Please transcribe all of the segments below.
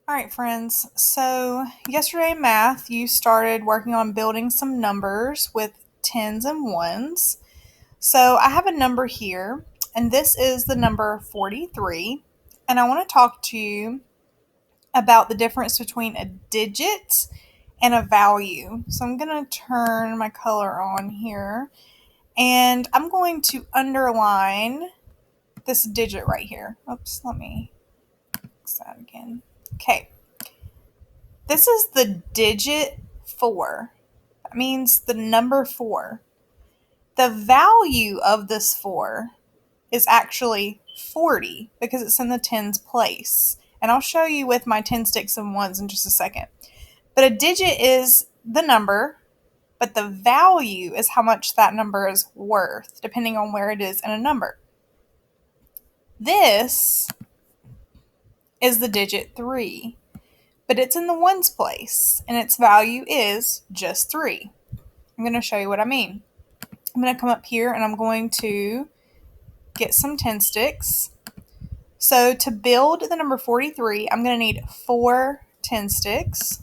All right, friends. So, yesterday in math, you started working on building some numbers with tens and ones. So, I have a number here, and this is the number 43. And I want to talk to you about the difference between a digit and a value. So, I'm going to turn my color on here, and I'm going to underline this digit right here. Oops, let me fix that again. Okay. This is the digit 4. That means the number 4. The value of this 4 is actually 40 because it's in the tens place. And I'll show you with my 10 sticks and ones in just a second. But a digit is the number, but the value is how much that number is worth, depending on where it is in a number. This is the digit 3, but it's in the ones place, and its value is just 3. I'm going to show you what I mean. I'm going to come up here and I'm going to get some 10 sticks. So to build the number 43, I'm going to need 4 10 sticks.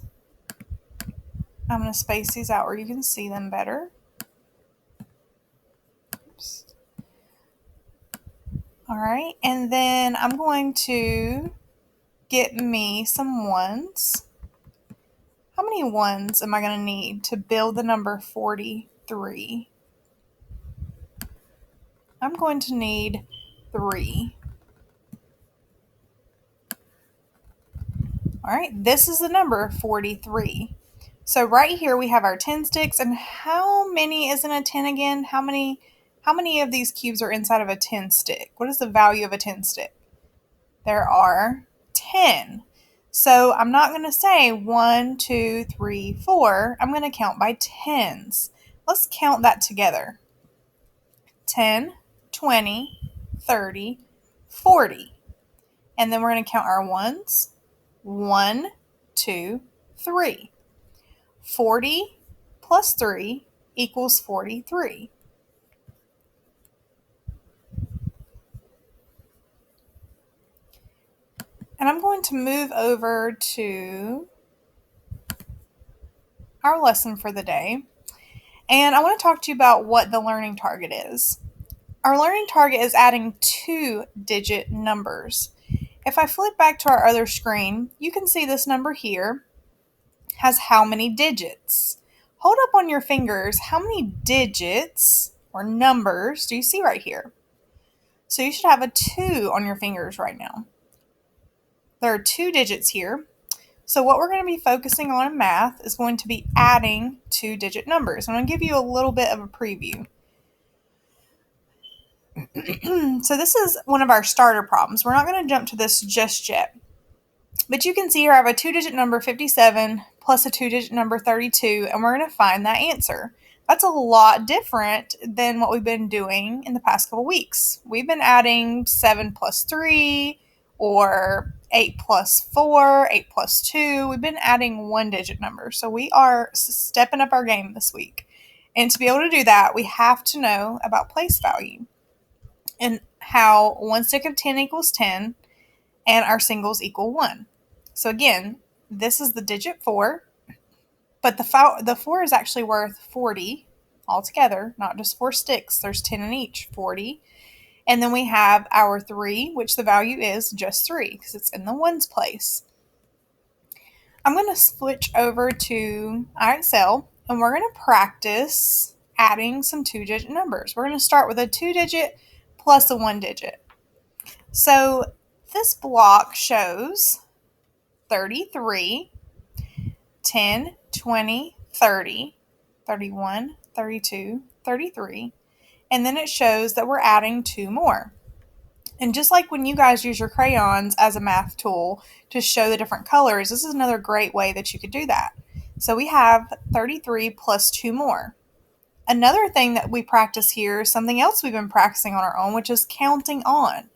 I'm going to space these out where you can see them better. Oops. All right, and then I'm going to get me some ones. How many ones am I going to need to build the number 43? I'm going to need 3. All right, this is the number 43. So right here we have our 10 sticks, and how many is in a 10 again? How many of these cubes are inside of a 10 stick? What is the value of a 10 stick? There are 10. So I'm not going to say 1, 2, 3, 4. I'm going to count by tens. Let's count that together. 10, 20, 30, 40. And then we're going to count our ones. 1, 2, 3. 40 plus 3 equals 43. And I'm going to move over to our lesson for the day. And I want to talk to you about what the learning target is. Our learning target is adding 2-digit numbers. If I flip back to our other screen, you can see this number here has how many digits. Hold up on your fingers how many digits or numbers do you see right here? So you should have a 2 on your fingers right now. There are 2 digits here. So what we're going to be focusing on in math is going to be adding 2-digit numbers. I'm going to give you a little bit of a preview. So this is one of our starter problems. We're not going to jump to this just yet. But you can see here I have a 2-digit number 57 plus a 2-digit number 32, and we're going to find that answer. That's a lot different than what we've been doing in the past couple weeks. We've been adding 7 plus 3 or 8 plus 4, 8 plus 2. We've been adding 1-digit numbers. So we are stepping up our game this week. And to be able to do that, we have to know about place value and how 1 stick of 10 equals 10 and our singles equal 1. So again, this is the digit 4, but the 4 is actually worth 40 altogether, not just 4 sticks. There's 10 in each, 40. And then we have our 3, which the value is just 3 because it's in the ones place. I'm going to switch over to iExcel, and we're going to practice adding some 2-digit numbers. We're going to start with a 2-digit plus a 1-digit. So this block shows 33, 10, 20, 30, 31, 32, 33, and then it shows that we're adding 2 more. And just like when you guys use your crayons as a math tool to show the different colors, this is another great way that you could do that. So we have 33 plus 2 more. Another thing that we practice here is something else we've been practicing on our own, which is counting on.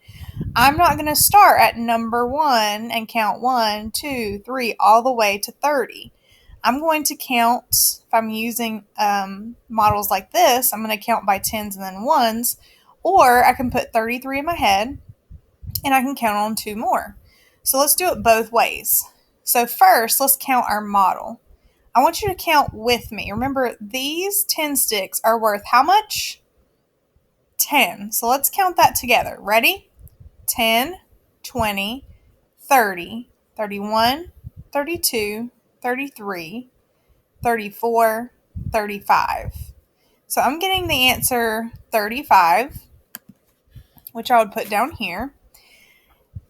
I'm not going to start at number 1 and count 1, 2, 3 all the way to 30. I'm going to count, if I'm using models like this, I'm going to count by tens and then ones, or I can put 33 in my head and I can count on 2 more. So let's do it both ways. So first, let's count our model. I want you to count with me. Remember, these 10 sticks are worth how much? 10. So let's count that together. Ready? 10, 20, 30, 31, 32, 33, 34, 35. So I'm getting the answer 35, which I would put down here.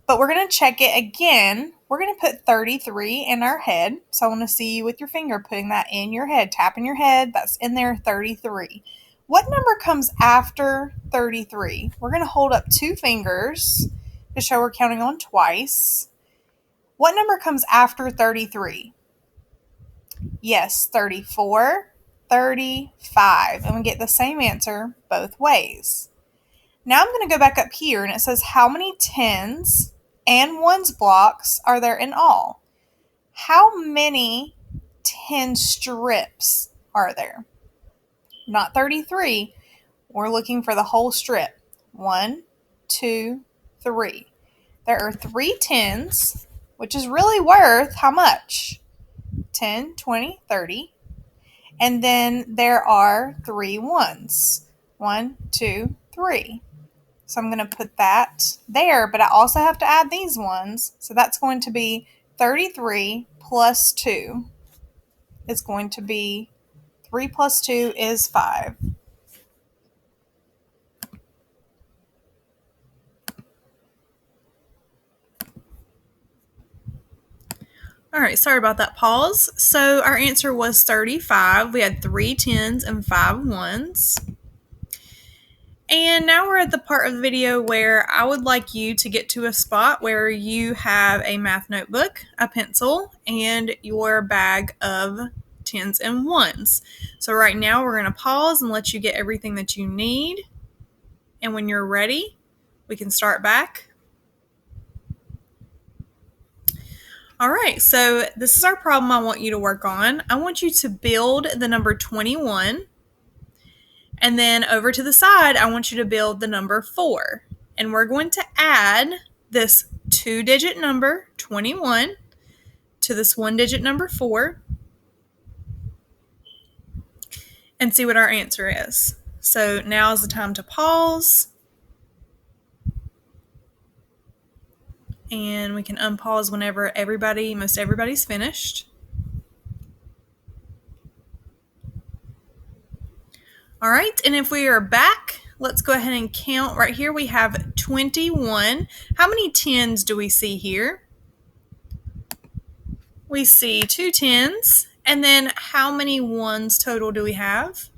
But we're going to check it again. We're going to put 33 in our head. So I want to see you with your finger putting that in your head. Tapping your head. That's in there, 33. What number comes after 33? We're going to hold up 2 fingers to show we're counting on twice. What number comes after 33? Yes, 34, 35. And we get the same answer both ways. Now I'm going to go back up here and it says how many tens and ones blocks are there in all? How many 10 strips are there? Not 33. We're looking for the whole strip. 1, 2, 3. There are 3 tens, which is really worth how much? 10, 20, 30. And then there are 3 ones. 1, 2, 3. So I'm going to put that there, but I also have to add these ones. So that's going to be 33 plus 2 is going to be 3 plus 2 is 5. All right, sorry about that pause. So our answer was 35. We had 3 tens and 5 ones. And now we're at the part of the video where I would like you to get to a spot where you have a math notebook, a pencil, and your bag of tens and ones. So right now we're going to pause and let you get everything that you need. And when you're ready, we can start back. All right, so this is our problem I want you to work on. I want you to build the number 21. And then over to the side, I want you to build the number 4. And we're going to add this 2-digit number, 21, to this 1-digit number 4 and see what our answer is. So now is the time to pause. And we can unpause whenever most everybody's finished. All right, and if we are back, let's go ahead and count. Right here we have 21. How many tens do we see here? We see 2 tens. And then how many ones total do we have?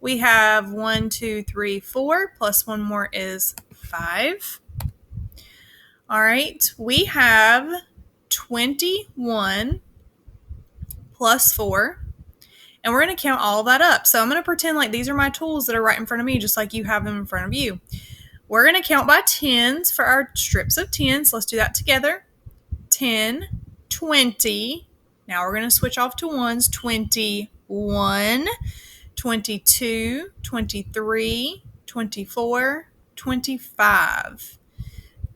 We have 1, 2, 3, 4, plus 1 more is 5. All right, we have 21 plus 4. And we're going to count all of that up. So I'm going to pretend like these are my tools that are right in front of me, just like you have them in front of you. We're going to count by tens for our strips of tens. Let's do that together. 10, 20. Now we're going to switch off to ones. 21, 22, 23, 24, 25.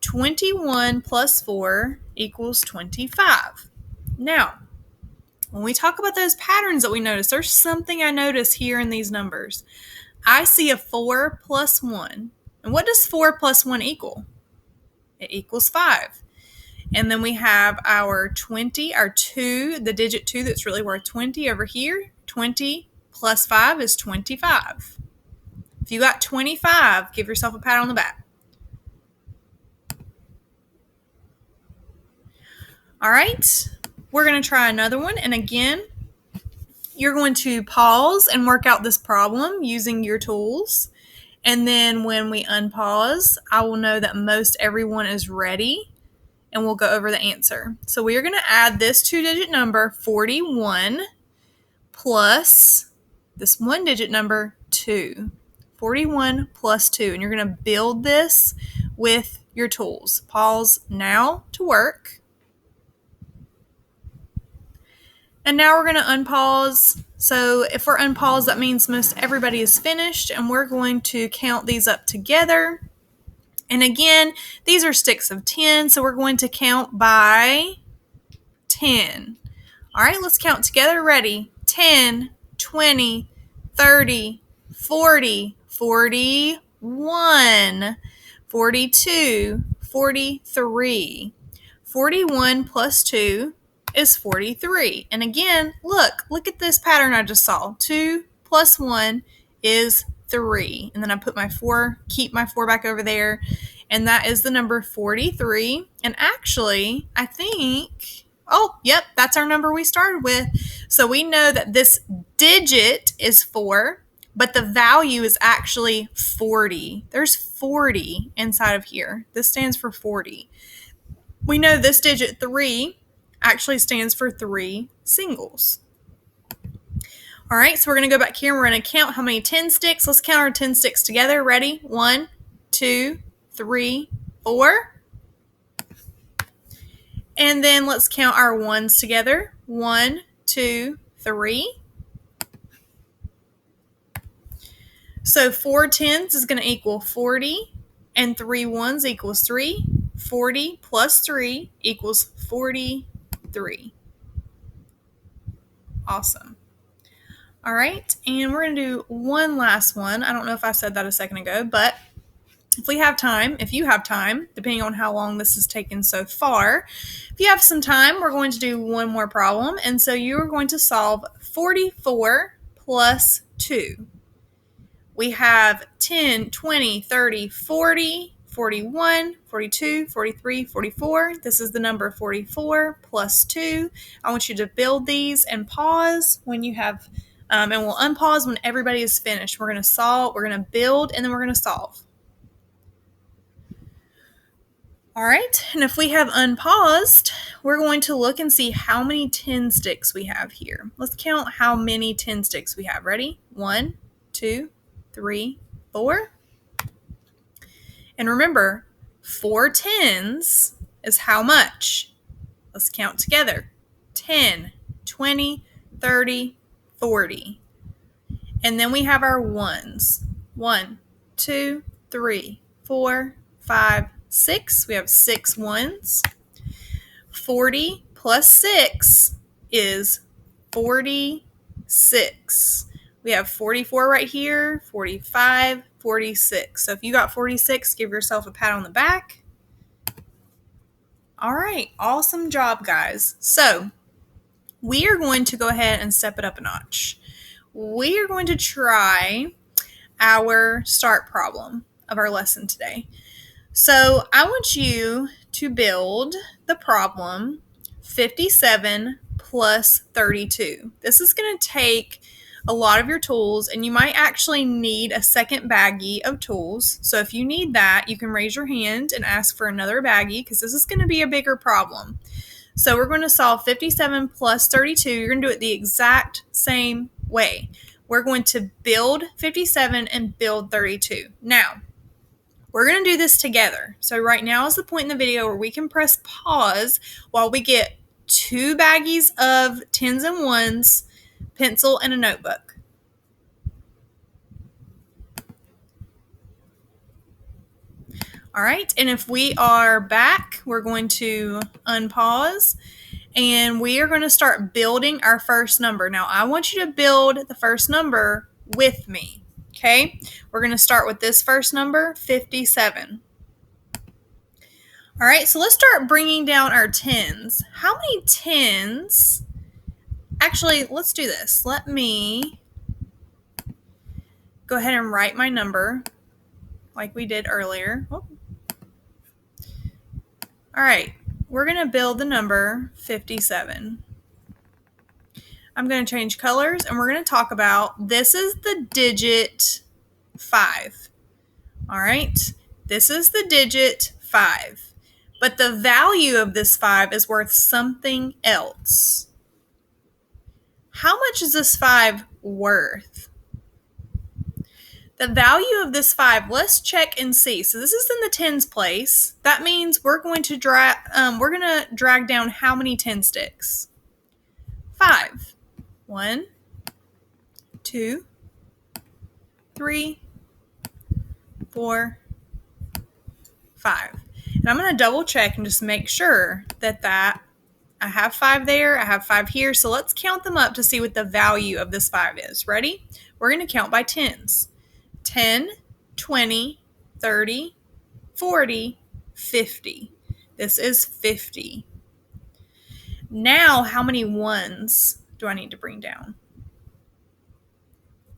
21 plus 4 equals 25. Now, when we talk about those patterns that we notice, there's something I notice here in these numbers. I see a 4 plus 1. And what does 4 plus 1 equal? It equals 5. And then we have our 20, our 2, the digit 2 that's really worth 20 over here. 20 plus 5 is 25. If you got 25, give yourself a pat on the back. All right. We're going to try another one. And again, you're going to pause and work out this problem using your tools. And then when we unpause, I will know that most everyone is ready and we'll go over the answer. So we are going to add this 2-digit number, 41, plus this 1-digit number, 2. 41 plus 2. And you're going to build this with your tools. Pause now to work. And now we're going to unpause. So if we're unpaused, that means most everybody is finished. And we're going to count these up together. And again, these are sticks of 10. So we're going to count by 10. All right, let's count together. Ready? 10, 20, 30, 40, 41, 42, 43. 41 plus 2 is 43. And again, look at this pattern I just saw. 2 plus 1 is 3. And then I put my 4, keep my 4 back over there. And that is the number 43. And actually, I think, oh, yep, that's our number we started with. So we know that this digit is 4, but the value is actually 40. There's 40 inside of here. This stands for 40. We know this digit 3 actually stands for 3 singles. All right, so we're going to go back here and we're going to count how many 10 sticks. Let's count our 10 sticks together. Ready? 1, 2, 3, 4. And then let's count our ones together. 1, 2, 3. So 4 tens is going to equal 40, and 3 ones equals 3. 40 plus 3 equals 43. Awesome. All right, and we're going to do one last one. I don't know if I said that a second ago, but if you have time, depending on how long this has taken so far, if you have some time, we're going to do one more problem. And so you're going to solve 44 plus 2. We have 10, 20, 30, 40, 41, 42, 43, 44. This is the number 44 plus 2. I want you to build these and pause when you have, and we'll unpause when everybody is finished. We're going to solve, we're going to build, and then we're going to solve. All right, and if we have unpaused, we're going to look and see how many 10 sticks we have here. Let's count how many 10 sticks we have. Ready? 1, 2, 3, 4. And remember, 4 tens is how much? Let's count together. 10, 20, 30, 40. And then we have our ones. 1, 2, 3, 4, 5, 6. We have 6 ones. 40 plus 6 is 46. We have 44 right here, 45, 46. So if you got 46, give yourself a pat on the back. All right, awesome job, guys. So we are going to go ahead and step it up a notch. We are going to try our start problem of our lesson today. So I want you to build the problem 57 plus 32. This is going to take a lot of your tools, and you might actually need a second baggie of tools. So if you need that, you can raise your hand and ask for another baggie because this is going to be a bigger problem. So we're going to solve 57 plus 32. You're going to do it the exact same way. We're going to build 57 and build 32. Now, we're going to do this together. So right now is the point in the video where we can press pause while we get 2 baggies of 10s and 1s, pencil, and a notebook. All right, and if we are back, we're going to unpause, and we are going to start building our first number. Now, I want you to build the first number with me, okay? We're going to start with this first number, 57. All right, so let's start bringing down our 10s. How many 10s? Actually, let's do this. Let me go ahead and write my number like we did earlier. Oh. All right, we're going to build the number 57. I'm going to change colors, and we're going to talk about this is the digit 5. All right, this is the digit 5. But the value of this 5 is worth something else. How much is this 5 worth? The value of this 5, let's check and see. So this is in the tens place. That means we're going to drag down how many 10 sticks? 5. 1, 2, 3, 4, 5. And I'm going to double check and just make sure that that I have 5 there. I have 5 here. So let's count them up to see what the value of this 5 is. Ready? We're going to count by tens. 10, 20, 30, 40, 50. This is 50. Now, how many ones do I need to bring down?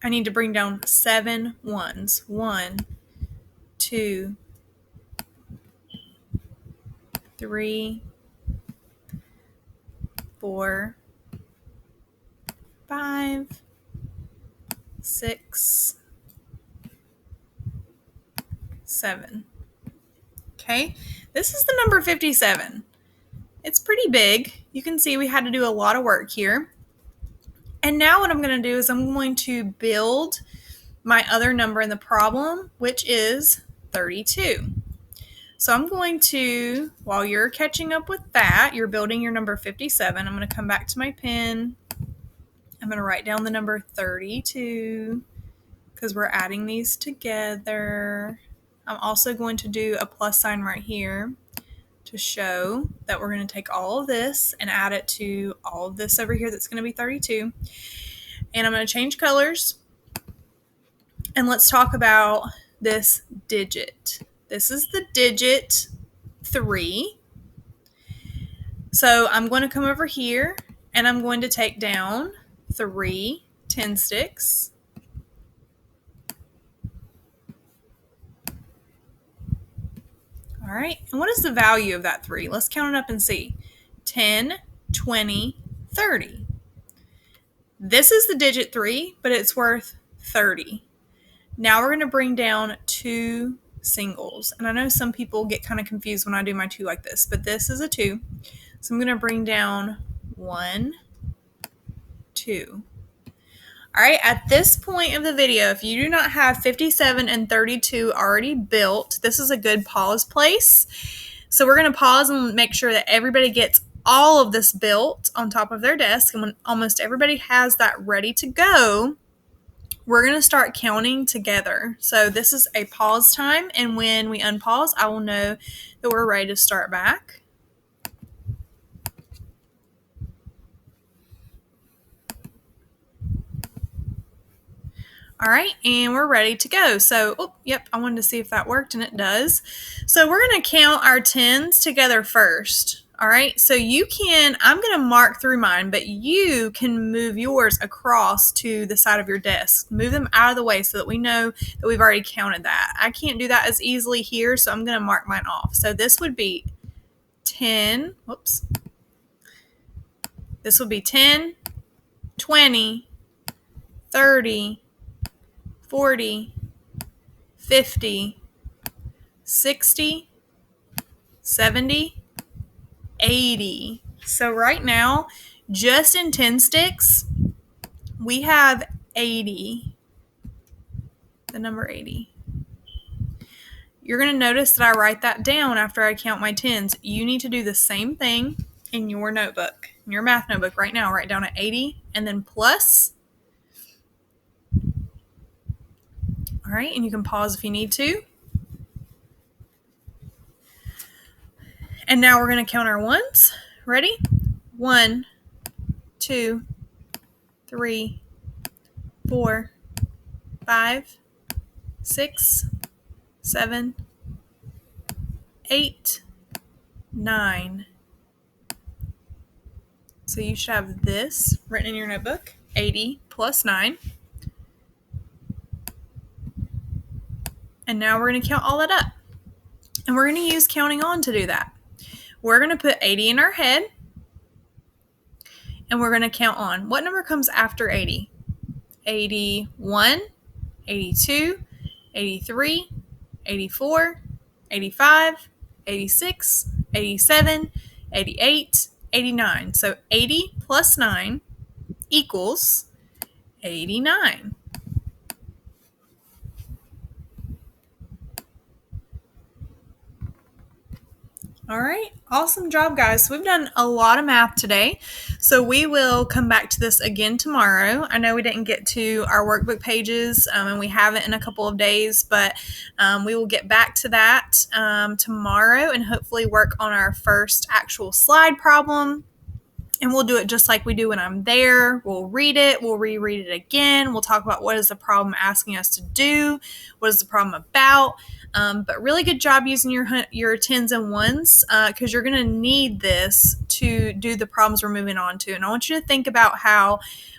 I need to bring down 7 ones. 1, 2, 3, 4, 5, 6, 7. Okay, this is the number 57. It's pretty big. You can see we had to do a lot of work here. And now what I'm going to do is I'm going to build my other number in the problem, which is 32. So I'm going to, while you're catching up with that, you're building your number 57. I'm going to come back to my pen. I'm going to write down the number 32 because we're adding these together. I'm also going to do a plus sign right here to show that we're going to take all of this and add it to all of this over here that's going to be 32. And I'm going to change colors. And let's talk about this digit. This is the digit 3. So I'm going to come over here and I'm going to take down 3 10 sticks. All right, and what is the value of that 3? Let's count it up and see. 10, 20, 30. This is the digit 3, but it's worth 30. Now we're going to bring down 2 singles. And I know some people get kind of confused when I do my 2 like this, but this is a 2. So I'm going to bring down 1, 2. All right, at this point of the video, if you do not have 57 and 32 already built, this is a good pause place. So we're going to pause and make sure that everybody gets all of this built on top of their desk. And when almost everybody has that ready to go, we're going to start counting together. So this is a pause time, and when we unpause, I will know that we're ready to start back. All right, and we're ready to go. So, yep, I wanted to see if that worked, and it does. So we're going to count our tens together first. All right, so you can, I'm going to mark through mine, but you can move yours across to the side of your desk. Move them out of the way so that we know that we've already counted that. I can't do that as easily here, so I'm going to mark mine off. So this would be 10, whoops. This would be 10, 20, 30, 40, 50, 60, 70, 80. So right now, just in 10 sticks, we have 80, the number 80. You're going to notice that I write that down after I count my tens. You need to do the same thing in your notebook, in your math notebook right now. Write down at 80 and then plus. All right, and you can pause if you need to. And now we're going to count our ones. Ready? 1, 2, 3, 4, 5, 6, 7, 8, 9. So you should have this written in your notebook, 80 plus 9. And now we're going to count all that up. And we're going to use counting on to do that. We're going to put 80 in our head. And we're going to count on. What number comes after 80? 81, 82, 83, 84, 85, 86, 87, 88, 89. So 80 plus 9 equals 89. All right, awesome job, guys. So we've done a lot of math today. So we will come back to this again tomorrow. I know we didn't get to our workbook pages, and we haven't in a couple of days, but we will get back to that tomorrow and hopefully work on our first actual slide problem. And we'll do it just like we do when I'm there. We'll read it. We'll reread it again. We'll talk about what is the problem asking us to do. What is the problem about? But really good job using your tens and ones because you're going to need this to do the problems we're moving on to. And I want you to think about how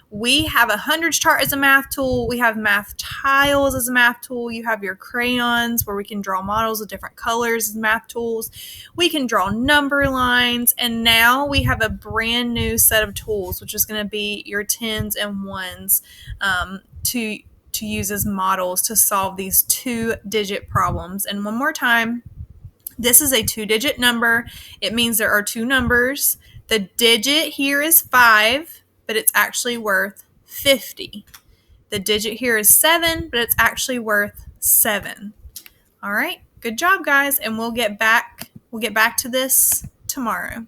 we have a hundreds chart as a math tool. We have math tiles as a math tool. You have your crayons where we can draw models of different colors as math tools. We can draw number lines. And now we have a brand new set of tools, which is going to be your tens and ones to use as models to solve these 2-digit problems. And one more time, this is a 2-digit number. It means there are 2 numbers. The digit here is 5. But it's actually worth 50. The digit here is 7, but it's actually worth 7. All right, good job, guys, and we'll get back to this tomorrow.